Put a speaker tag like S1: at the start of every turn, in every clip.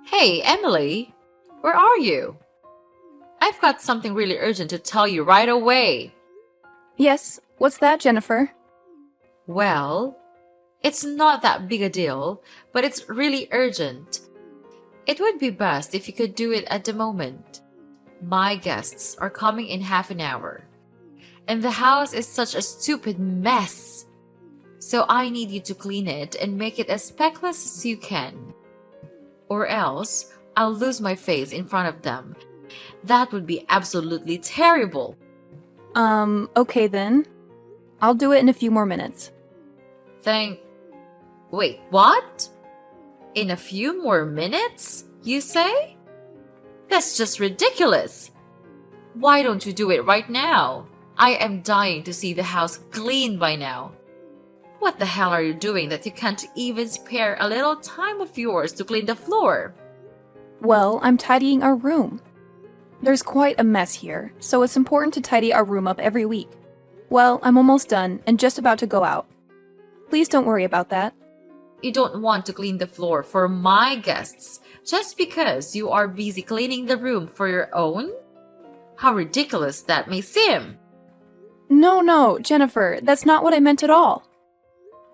S1: Hey, Emily, where are you? I've got something really urgent to tell you right away.
S2: Yes, what's that, Jennifer?
S1: Well, it's not that big a deal, but it's really urgent. It would be best if you could do it at the moment. My guests are coming in half an hour, and the house is such a stupid mess. So I need you to clean it and make it as speckless as you can. Or else I'll lose my face in front of them. That would be absolutely terrible.
S2: Okay then. I'll do it in a few more minutes.
S1: Thank. Wait, what? In a few more minutes, you say? That's just ridiculous. Why don't you do it right now? I am dying to see the house clean by now. What the hell are you doing that you can't even spare a little time of yours to clean the floor?
S2: Well, I'm tidying our room. There's quite a mess here, so it's important to tidy our room up every week. Well, I'm almost done and just about to go out. Please don't worry about that.
S1: You don't want to clean the floor for my guests just because you are busy cleaning the room for your own? How ridiculous that may seem.
S2: No, Jennifer, that's not what I meant at all.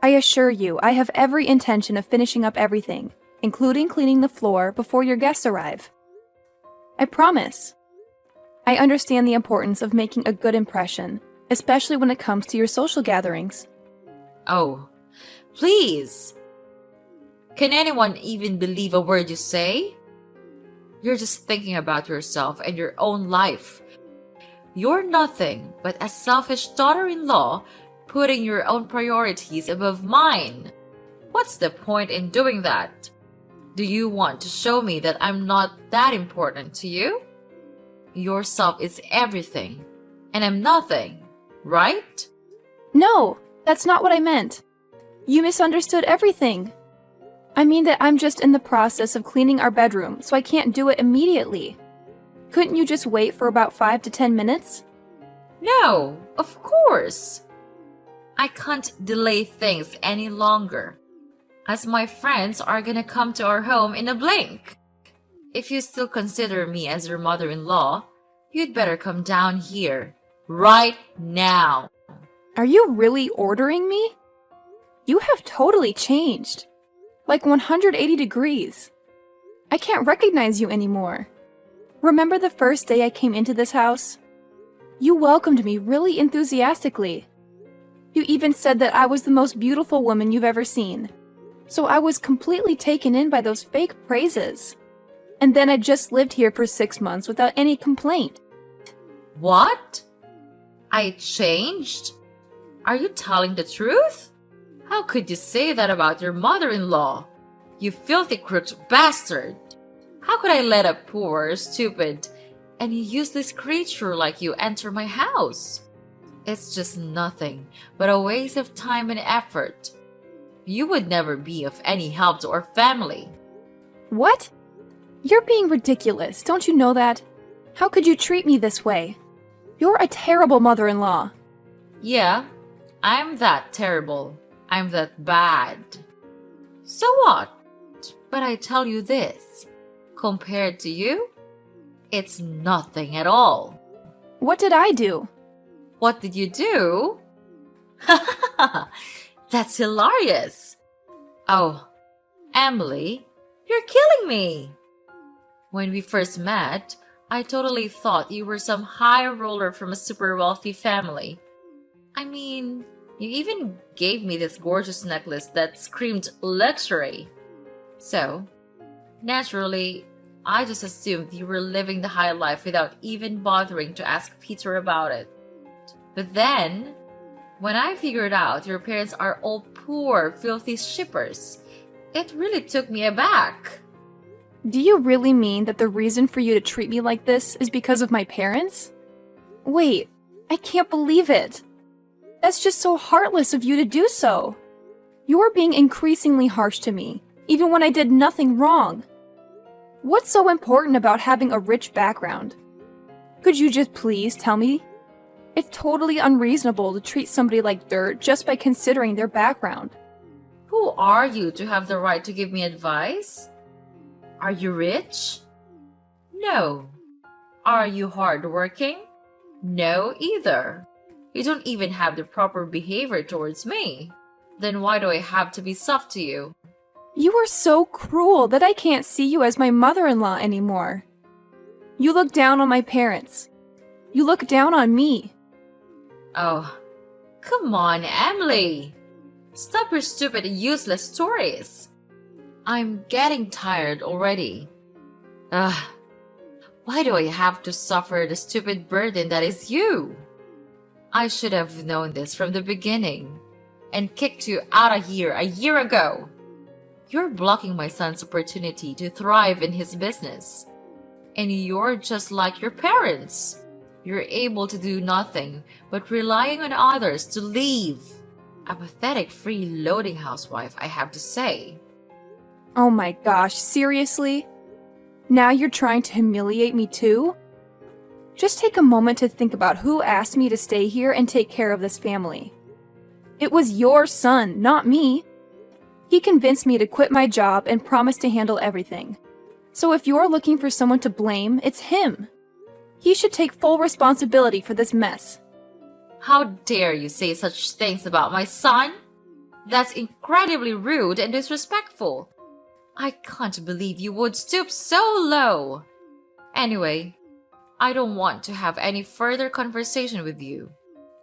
S2: I assure you, I have every intention of finishing up everything, including cleaning the floor before your guests arrive. I promise. I understand the importance of making a good impression, especially when it comes to your social gatherings.
S1: Oh, please. Can anyone even believe a word you say? You're just thinking about yourself and your own life. You're nothing but a selfish daughter-in-law putting your own priorities above mine. What's the point in doing that? Do you want to show me that I'm not that important to you? Yourself is everything, and I'm nothing, right?
S2: No, that's not what I meant. You misunderstood everything. I mean that I'm just in the process of cleaning our bedroom, so I can't do it immediately. Couldn't you just wait for about 5 to 10 minutes?
S1: No, of course. I can't delay things any longer, as my friends are gonna come to our home in a blink. If you still consider me as your mother-in-law, you'd better come down here, right now.
S2: Are you really ordering me? You have totally changed. Like 180 degrees. I can't recognize you anymore. Remember the first day I came into this house? You welcomed me really enthusiastically. You even said that I was the most beautiful woman you've ever seen. So I was completely taken in by those fake praises. And then I just lived here for 6 months without any complaint.
S1: What? I changed? Are you telling the truth? How could you say that about your mother-in-law? You filthy crooked bastard! How could I let a poor, stupid, and useless creature like you enter my house? It's just nothing but a waste of time and effort. You would never be of any help to our family.
S2: What? You're being ridiculous, don't you know that? How could you treat me this way? You're a terrible mother-in-law.
S1: Yeah, I'm that terrible. I'm that bad. So what? But I tell you this, compared to you, it's nothing at all.
S2: What did I do?
S1: What did you do? That's hilarious. Oh, Emily, you're killing me. When we first met, I totally thought you were some high roller from a super wealthy family. I mean, you even gave me this gorgeous necklace that screamed luxury. So, naturally, I just assumed you were living the high life without even bothering to ask Peter about it. But then, when I figured out your parents are all poor, filthy shippers, it really took me aback.
S2: Do you really mean that the reason for you to treat me like this is because of my parents? Wait, I can't believe it. That's just so heartless of you to do so. You are being increasingly harsh to me, even when I did nothing wrong. What's so important about having a rich background? Could you just please tell me? It's totally unreasonable to treat somebody like dirt just by considering their background.
S1: Who are you to have the right to give me advice? Are you rich? No. Are you hardworking? No, either. You don't even have the proper behavior towards me. Then why do I have to be soft to you?
S2: You are so cruel that I can't see you as my mother-in-law anymore. You look down on my parents. You look down on me.
S1: Oh, come on, Emily. Stop your stupid and useless stories. I'm getting tired already. Ugh. Why do I have to suffer the stupid burden that is you? I should have known this from the beginning and kicked you out of here a year ago. You're blocking my son's opportunity to thrive in his business. And you're just like your parents. You're able to do nothing but relying on others to leave. A pathetic freeloading housewife, I have to say.
S2: Oh my gosh, seriously? Now you're trying to humiliate me too? Just take a moment to think about who asked me to stay here and take care of this family. It was your son, not me. He convinced me to quit my job and promised to handle everything. So if you're looking for someone to blame, it's him. He should take full responsibility for this mess.
S1: How dare you say such things about my son? That's incredibly rude and disrespectful. I can't believe you would stoop so low. Anyway, I don't want to have any further conversation with you.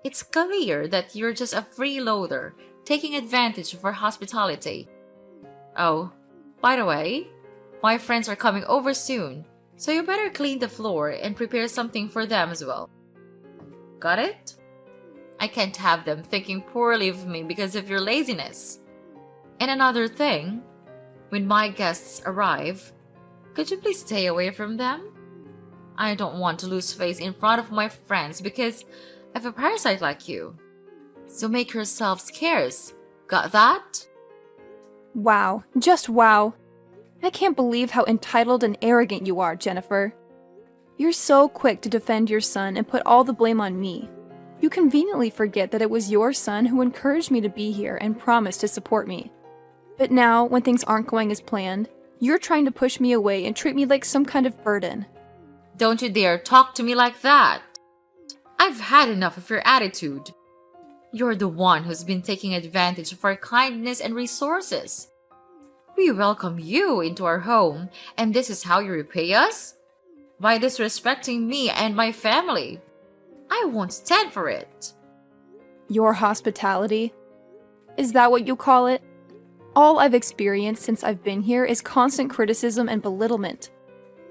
S1: It's clear that you're just a freeloader taking advantage of our hospitality. Oh, by the way, my friends are coming over soon, so you better clean the floor and prepare something for them as well. Got it? I can't have them thinking poorly of me because of your laziness. And another thing, when my guests arrive, could you please stay away from them? I don't want to lose face in front of my friends because of a parasite like you. So make yourself scarce. Got that?
S2: Wow, just wow. I can't believe how entitled and arrogant you are, Jennifer. You're so quick to defend your son and put all the blame on me. You conveniently forget that it was your son who encouraged me to be here and promised to support me. But now, when things aren't going as planned, you're trying to push me away and treat me like some kind of burden.
S1: Don't you dare talk to me like that. I've had enough of your attitude. You're the one who's been taking advantage of our kindness and resources. We welcome you into our home, and this is how you repay us? By disrespecting me and my family. I won't stand for it.
S2: Your hospitality? Is that what you call it? All I've experienced since I've been here is constant criticism and belittlement.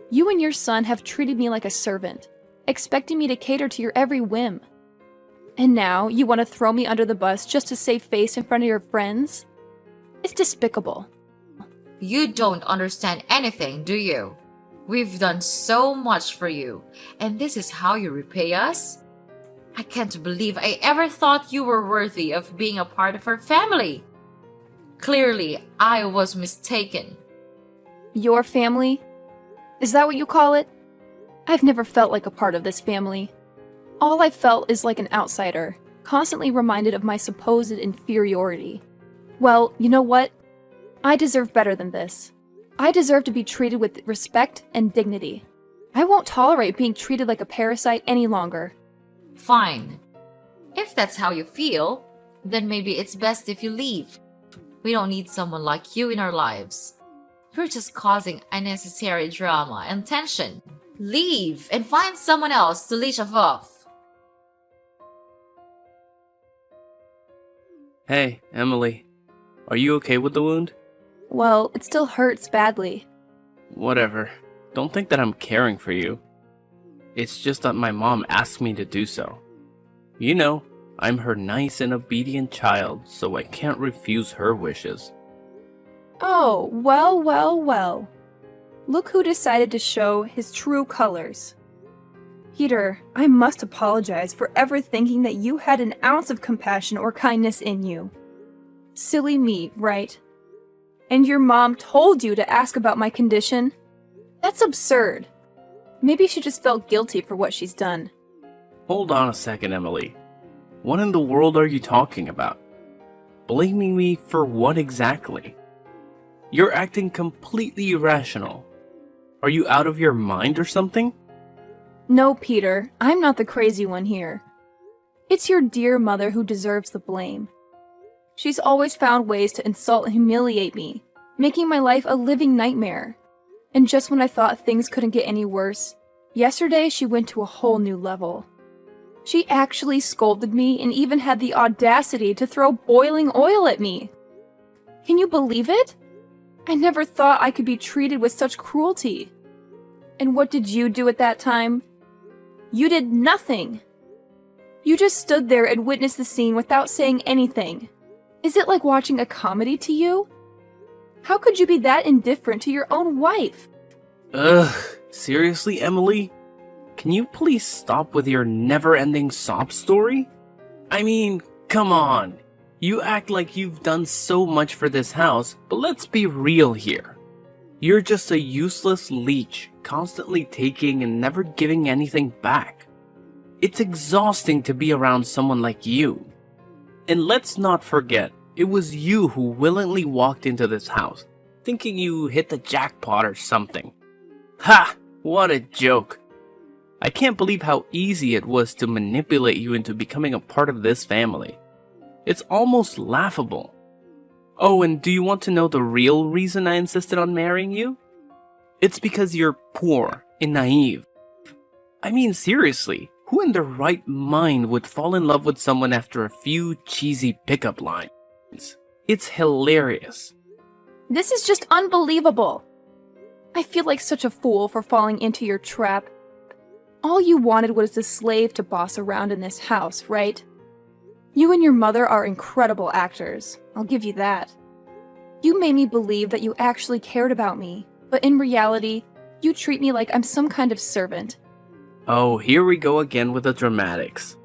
S2: You and your son have treated me like a servant, expecting me to cater to your every whim. And now you want to throw me under the bus just to save face in front of your friends? It's despicable.
S1: You don't understand anything, do you? We've done so much for you, and this is how you repay us? I can't believe I ever thought you were worthy of being a part of our family. Clearly, I was mistaken.
S2: Your family? Is that what you call it? I've never felt like a part of this family. All I felt is like an outsider, constantly reminded of my supposed inferiority. Well, you know what? I deserve better than this. I deserve to be treated with respect and dignity. I won't tolerate being treated like a parasite any longer.
S1: Fine. If that's how you feel, then maybe it's best if you leave. We don't need someone like you in our lives. You're just causing unnecessary drama and tension. Leave and find someone else to leech off.
S3: Hey, Emily. Are you okay with the wound?
S2: Well, it still hurts badly.
S3: Whatever. Don't think that I'm caring for you. It's just that my mom asked me to do so. You know, I'm her nice and obedient child, so I can't refuse her wishes.
S2: Oh, well, well, well. Look who decided to show his true colors. Peter, I must apologize for ever thinking that you had an ounce of compassion or kindness in you. Silly me, right? And your mom told you to ask about my condition? That's absurd. Maybe she just felt guilty for what she's done.
S3: Hold on a second, Emily. What in the world are you talking about? Blaming me for what exactly? You're acting completely irrational. Are you out of your mind or something?
S2: No, Peter, I'm not the crazy one here. It's your dear mother who deserves the blame. She's always found ways to insult and humiliate me, making my life a living nightmare. And just when I thought things couldn't get any worse, yesterday she went to a whole new level. She actually scolded me and even had the audacity to throw boiling oil at me. Can you believe it? I never thought I could be treated with such cruelty. And what did you do at that time? You did nothing. You just stood there and witnessed the scene without saying anything. Is it like watching a comedy to you? How could you be that indifferent to your own wife?
S3: Ugh, seriously, Emily? Can you please stop with your never-ending sob story? I mean, come on. You act like you've done so much for this house, but let's be real here. You're just a useless leech, constantly taking and never giving anything back. It's exhausting to be around someone like you. And let's not forget, it was you who willingly walked into this house, thinking you hit the jackpot or something. Ha! What a joke. I can't believe how easy it was to manipulate you into becoming a part of this family. It's almost laughable. Oh, and do you want to know the real reason I insisted on marrying you? It's because you're poor and naive. I mean, seriously, who in their right mind would fall in love with someone after a few cheesy pickup lines? It's hilarious.
S2: This is just unbelievable. I feel like such a fool for falling into your trap. All you wanted was a slave to boss around in this house, right? You and your mother are incredible actors, I'll give you that. You made me believe that you actually cared about me, but in reality, you treat me like I'm some kind of servant.
S3: Oh, here we go again with the dramatics.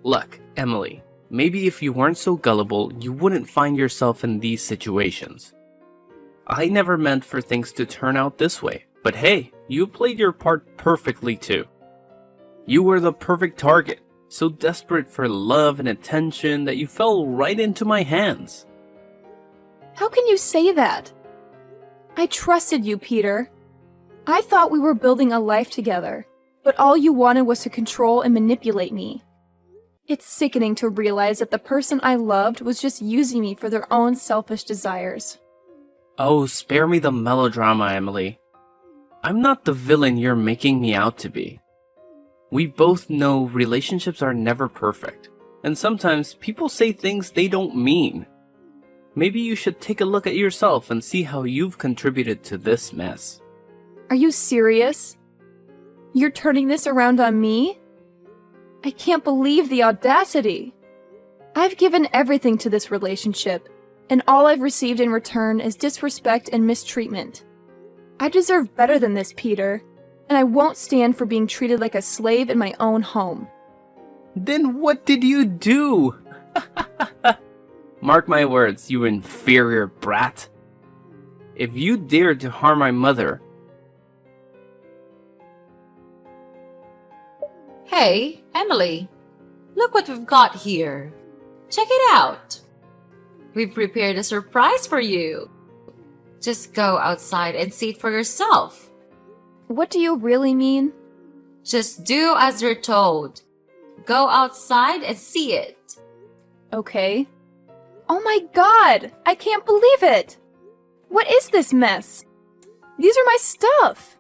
S3: Look, Emily, maybe if you weren't so gullible, you wouldn't find yourself in these situations. I never meant for things to turn out this way, but hey, you played your part perfectly too. You were the perfect target, so desperate for love and attention that you fell right into my hands.
S2: How can you say that? I trusted you, Peter. I thought we were building a life together, but all you wanted was to control and manipulate me. It's sickening to realize that the person I loved was just using me for their own selfish desires.
S3: Oh, spare me the melodrama, Emily. I'm not the villain you're making me out to be. We both know relationships are never perfect, and sometimes people say things they don't mean. Maybe you should take a look at yourself and see how you've contributed to this mess.
S2: Are you serious? You're turning this around on me? I can't believe the audacity. I've given everything to this relationship, and all I've received in return is disrespect and mistreatment. I deserve better than this, Peter, and I won't stand for being treated like a slave in my own home.
S3: Then what did you do? Mark my words, you inferior brat. If you dared to harm my mother...
S1: Hey, Emily, look what we've got here. Check it out. We've prepared a surprise for you. Just go outside and see it for yourself.
S2: What do you really mean?
S1: Just do as you're told. Go outside and see it.
S2: Okay. Oh my god! I can't believe it! What is this mess? These are my stuff!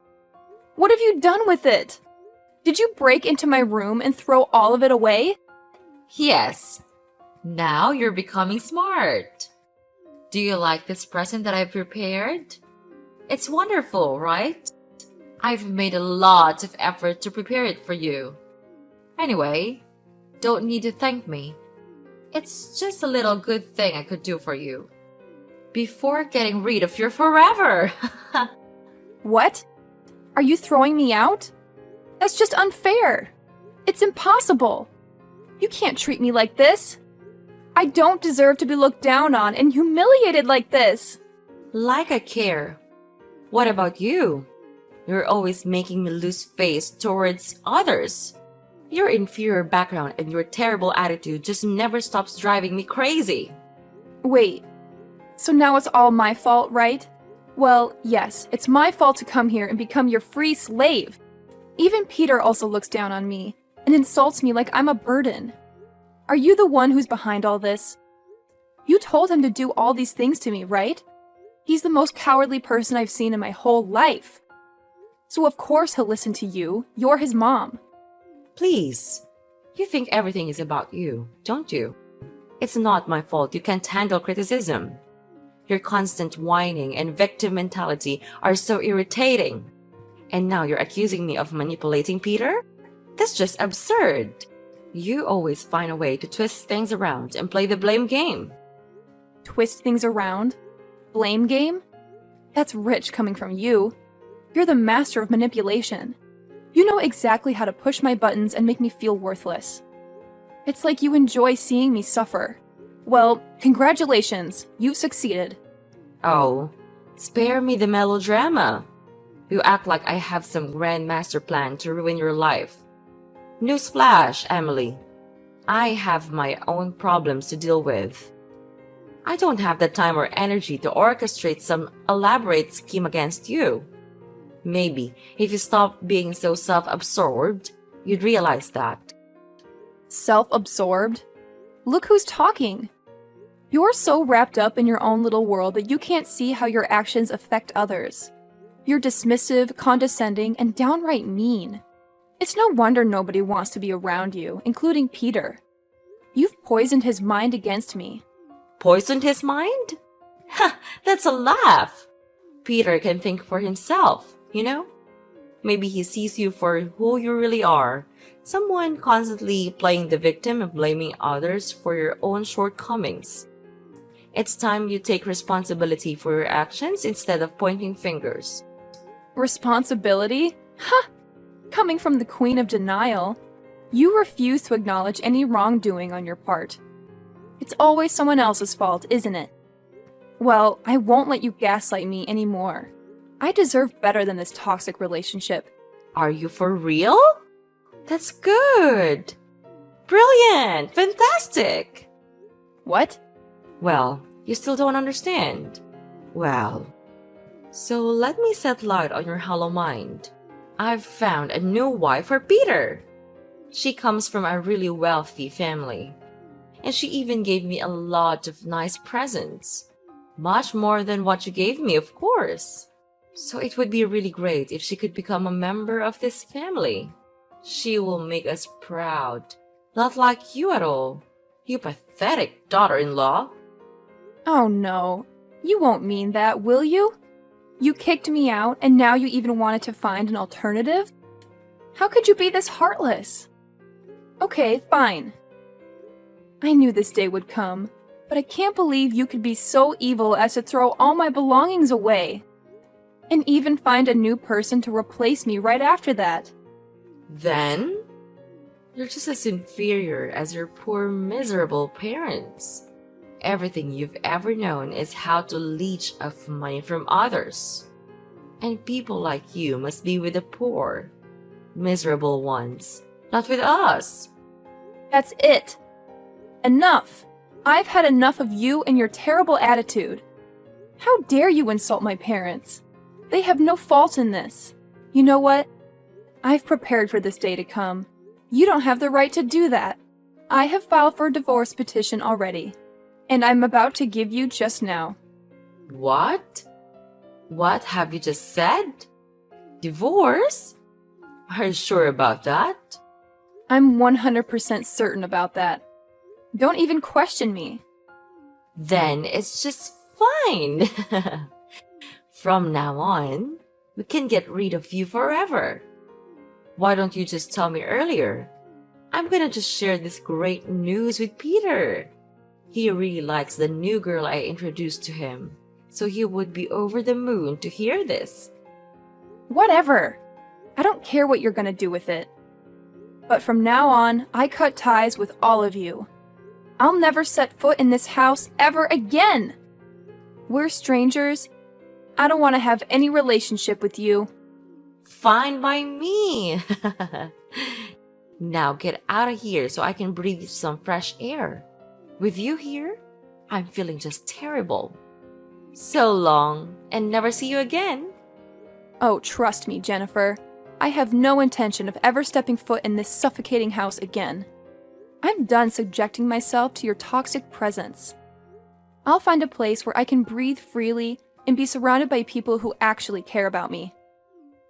S2: What have you done with it? Did you break into my room and throw all of it away?
S1: Yes. Now you're becoming smart. Do you like this present that I've prepared? It's wonderful, right? I've made a lot of effort to prepare it for you. Anyway, don't need to thank me. It's just a little good thing I could do for you. Before getting rid of you forever.
S2: What? Are you throwing me out? That's just unfair. It's impossible. You can't treat me like this. I don't deserve to be looked down on and humiliated like this.
S1: Like I care. What about you? You're always making me lose face towards others. Your inferior background and your terrible attitude just never stops driving me crazy.
S2: Wait, so now it's all my fault, right? Well, yes, it's my fault to come here and become your free slave. Even Peter also looks down on me and insults me like I'm a burden. Are you the one who's behind all this? You told him to do all these things to me, right? He's the most cowardly person I've seen in my whole life. So of course he'll listen to you. You're his mom.
S4: Please. You think everything is about you, don't you? It's not my fault you can't handle criticism. Your constant whining and victim mentality are so irritating. And now you're accusing me of manipulating Peter? That's just absurd. You always find a way to twist things around and play the blame game.
S2: Twist things around? Blame game? That's rich coming from you. You're the master of manipulation. You know exactly how to push my buttons and make me feel worthless. It's like you enjoy seeing me suffer. Well, congratulations, you've succeeded.
S4: Oh, spare me the melodrama. You act like I have some grand master plan to ruin your life. Newsflash, Emily. I have my own problems to deal with. I don't have the time or energy to orchestrate some elaborate scheme against you. Maybe if you stopped being so self-absorbed, you'd realize that.
S2: Self-absorbed? Look who's talking. You're so wrapped up in your own little world that you can't see how your actions affect others. You're dismissive, condescending, and downright mean. It's no wonder nobody wants to be around you, including Peter. You've poisoned his mind against me.
S4: Poisoned his mind? Ha, that's a laugh. Peter can think for himself, you know? Maybe he sees you for who you really are. Someone constantly playing the victim and blaming others for your own shortcomings. It's time you take responsibility for your actions instead of pointing fingers.
S2: Responsibility? Ha! Coming from the Queen of Denial, you refuse to acknowledge any wrongdoing on your part. It's always someone else's fault, isn't it? Well, I won't let you gaslight me anymore. I deserve better than this toxic relationship.
S4: Are you for real? That's good. Brilliant. Fantastic.
S2: What?
S4: Well, you still don't understand. Well, so let me set light on your hollow mind. I've found a new wife for Peter. She comes from a really wealthy family. And she even gave me a lot of nice presents. Much more than what you gave me, of course. So it would be really great if she could become a member of this family. She will make us proud. Not like you at all. You pathetic daughter-in-law.
S2: Oh no. You won't mean that, will you? You kicked me out, and now you even wanted to find an alternative? How could you be this heartless? Okay, fine. I knew this day would come, but I can't believe you could be so evil as to throw all my belongings away. And even find a new person to replace me right after that.
S4: Then, you're just as inferior as your poor miserable parents. Everything you've ever known is how to leech off money from others. And people like you must be with the poor, miserable ones, not with us.
S2: That's it. Enough. I've had enough of you and your terrible attitude. How dare you insult my parents? They have no fault in this. You know what? I've prepared for this day to come. You don't have the right to do that. I have filed for a divorce petition already. And I'm about to give you just now.
S4: What? What have you just said? Divorce? Are you sure about that?
S2: I'm 100% certain about that. Don't even question me.
S4: Then it's just fine. From now on, we can get rid of you forever. Why don't you just tell me earlier? I'm gonna just share this great news with Peter. He really likes the new girl I introduced to him, so he would be over the moon to hear this.
S2: Whatever. I don't care what you're gonna do with it. But from now on, I cut ties with all of you. I'll never set foot in this house ever again. We're strangers. I don't want to have any relationship with you.
S4: Fine by me. Now get out of here so I can breathe some fresh air. With you here, I'm feeling just terrible. So long, and never see you again.
S2: Oh, trust me, Jennifer. I have no intention of ever stepping foot in this suffocating house again. I'm done subjecting myself to your toxic presence. I'll find a place where I can breathe freely and be surrounded by people who actually care about me.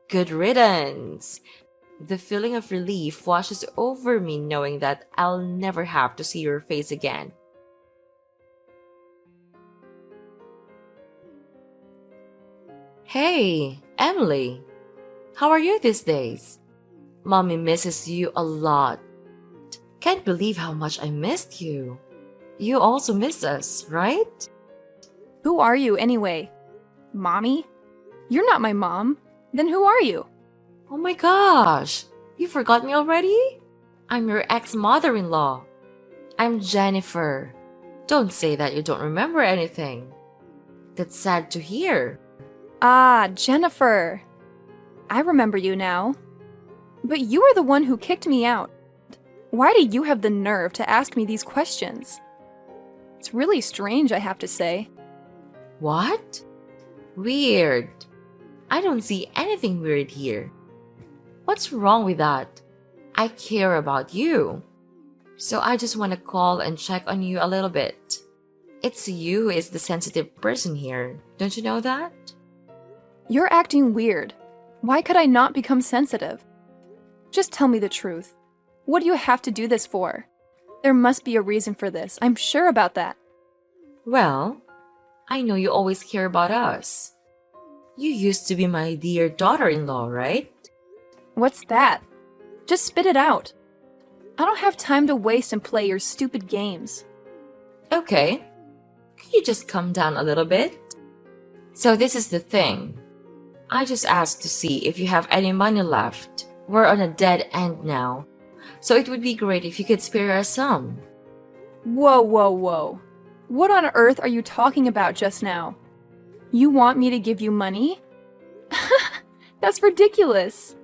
S4: Good riddance. The feeling of relief washes over me knowing that I'll never have to see your face again. Hey, Emily. How are you these days? Mommy misses you a lot. Can't believe how much I missed you. You also miss us, right?
S2: Who are you, anyway? Mommy? You're not my mom. Then who are you?
S4: Oh my gosh, you forgot me already? I'm your ex-mother-in-law. I'm Jennifer. Don't say that you don't remember anything. That's sad to hear.
S2: Ah, Jennifer. I remember you now. But you are the one who kicked me out. Why do you have the nerve to ask me these questions? It's really strange, I have to say.
S4: What? Weird. I don't see anything weird here. What's wrong with that? I care about you. So I just want to call and check on you a little bit. It's you who is the sensitive person here. Don't you know that?
S2: You're acting weird. Why could I not become sensitive? Just tell me the truth. What do you have to do this for? There must be a reason for this. I'm sure about that.
S4: Well, I know you always care about us. You used to be my dear daughter-in-law, right?
S2: What's that? Just spit it out. I don't have time to waste and play your stupid games.
S4: Okay. Could you just calm down a little bit? So this is the thing. I just asked to see if you have any money left. We're on a dead end now. So it would be great if you could spare us some.
S2: Whoa, whoa, whoa. What on earth are you talking about just now? You want me to give you money? That's ridiculous.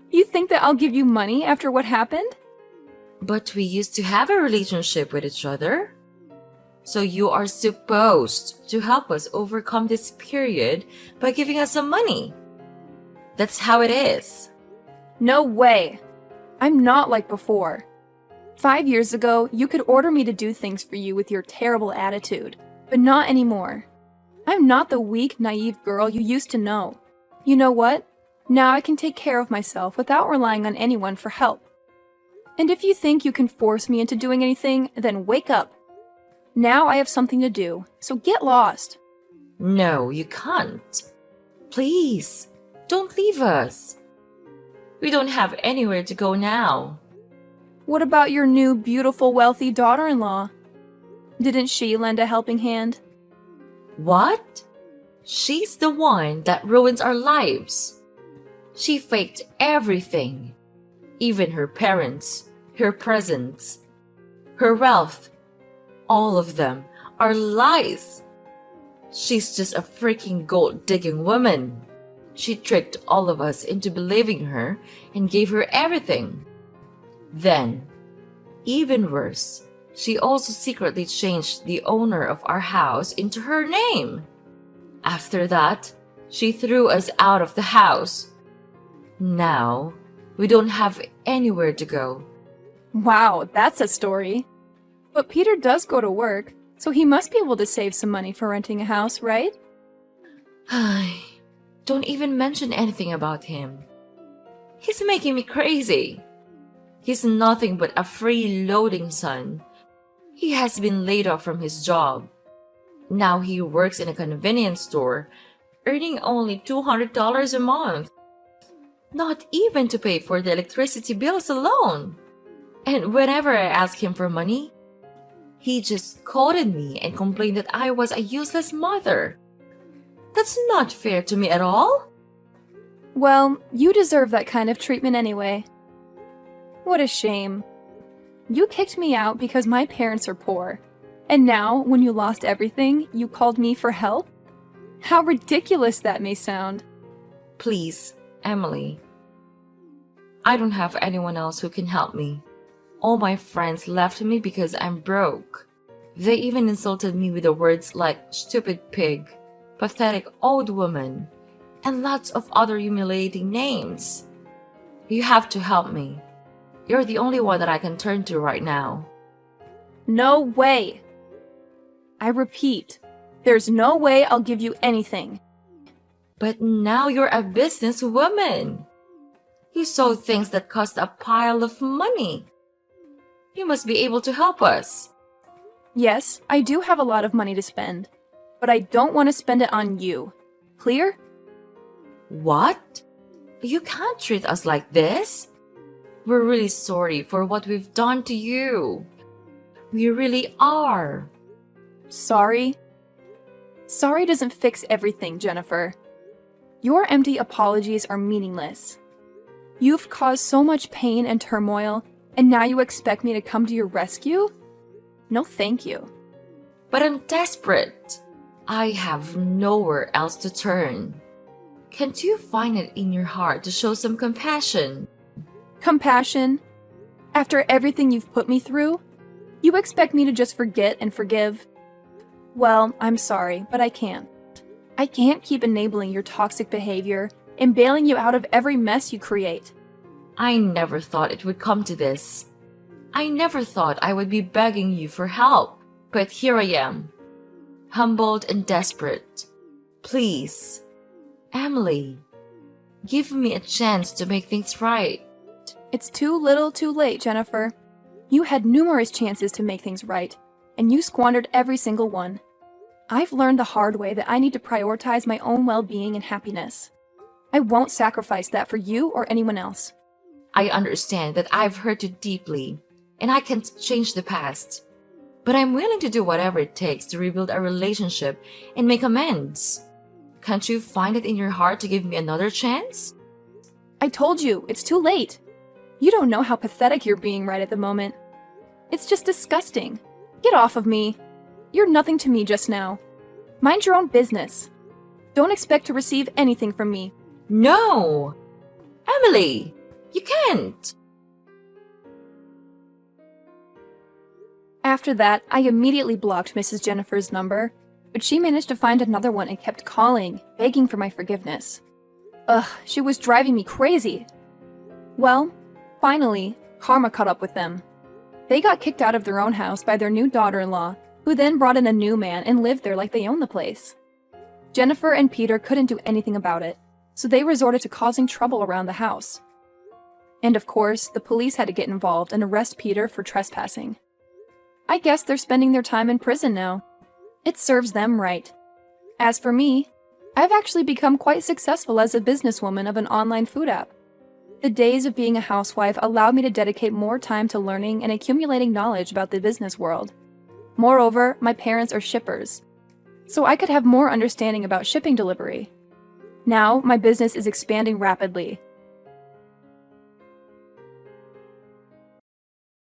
S2: You think that I'll give you money after what happened?
S4: But we used to have a relationship with each other. So you are supposed to help us overcome this period by giving us some money. That's how it is.
S2: No way. I'm not like before. 5 years ago, you could order me to do things for you with your terrible attitude, but not anymore. I'm not the weak, naive girl you used to know. You know what? Now I can take care of myself without relying on anyone for help. And if you think you can force me into doing anything, then wake up. Now I have something to do, so get lost.
S4: No, you can't. Please, don't leave us. We don't have anywhere to go now.
S2: What about your new, beautiful, wealthy daughter-in-law? Didn't she lend a helping hand?
S4: What? She's the one that ruins our lives. She faked everything. Even her parents, her presents, her wealth. All of them are lies. She's just a freaking gold-digging woman. She tricked all of us into believing her and gave her everything. Then, even worse, she also secretly changed the owner of our house into her name. After that, she threw us out of the house. Now, we don't have anywhere to go.
S2: Wow, that's a story. But Peter does go to work, so he must be able to save some money for renting a house, right?
S4: Don't even mention anything about him. He's making me crazy. He's nothing but a freeloading son. He has been laid off from his job. Now he works in a convenience store, earning only $200 a month. Not even to pay for the electricity bills alone. And whenever I ask him for money, he just scolded me and complained that I was a useless mother. That's not fair to me at all.
S2: Well, you deserve that kind of treatment anyway. What a shame. You kicked me out because my parents are poor. And now, when you lost everything, you called me for help? How ridiculous that may sound.
S4: Please, Emily. I don't have anyone else who can help me. All my friends left me because I'm broke. They even insulted me with the words like stupid pig. pathetic old woman, and lots of other humiliating names. You have to help me. You're the only one that I can turn to right now.
S2: No way! I repeat, there's no way I'll give you anything.
S4: But now you're a businesswoman. You sold things that cost a pile of money. You must be able to help us.
S2: Yes, I do have a lot of money to spend, but I don't want to spend it on you. Clear?
S4: What? You can't treat us like this. We're really sorry for what we've done to you. We really are.
S2: Sorry? Sorry doesn't fix everything, Jennifer. Your empty apologies are meaningless. You've caused so much pain and turmoil, and now you expect me to come to your rescue? No, thank you.
S4: But I'm desperate. I have nowhere else to turn. Can't you find it in your heart to show some compassion?
S2: Compassion? After everything you've put me through? You expect me to just forget and forgive? Well, I'm sorry, but I can't. I can't keep enabling your toxic behavior and bailing you out of every mess you create.
S4: I never thought it would come to this. I never thought I would be begging you for help, but here I am, humbled and desperate. Please, Emily, give me a chance to make things right.
S2: It's too little too late, Jennifer. You had numerous chances to make things right, and you squandered every single one. I've learned the hard way that I need to prioritize my own well-being and happiness. I won't sacrifice that for you or anyone else.
S4: I understand that I've hurt you deeply, and I can't change the past. But I'm willing to do whatever it takes to rebuild our relationship and make amends. Can't you find it in your heart to give me another chance?
S2: I told you, it's too late. You don't know how pathetic you're being right at the moment. It's just disgusting. Get off of me. You're nothing to me just now. Mind your own business. Don't expect to receive anything from me.
S4: No! Emily, you can't!
S2: After that, I immediately blocked Mrs. Jennifer's number, but she managed to find another one and kept calling, begging for my forgiveness. Ugh, she was driving me crazy. Well, finally, karma caught up with them. They got kicked out of their own house by their new daughter-in-law, who then brought in a new man and lived there like they owned the place. Jennifer and Peter couldn't do anything about it, so they resorted to causing trouble around the house. And of course, the police had to get involved and arrest Peter for trespassing. I guess they're spending their time in prison now. It serves them right. As for me, I've actually become quite successful as a businesswoman of an online food app. The days of being a housewife allowed me to dedicate more time to learning and accumulating knowledge about the business world. Moreover, my parents are shippers, so I could have more understanding about shipping delivery. Now, my business is expanding rapidly,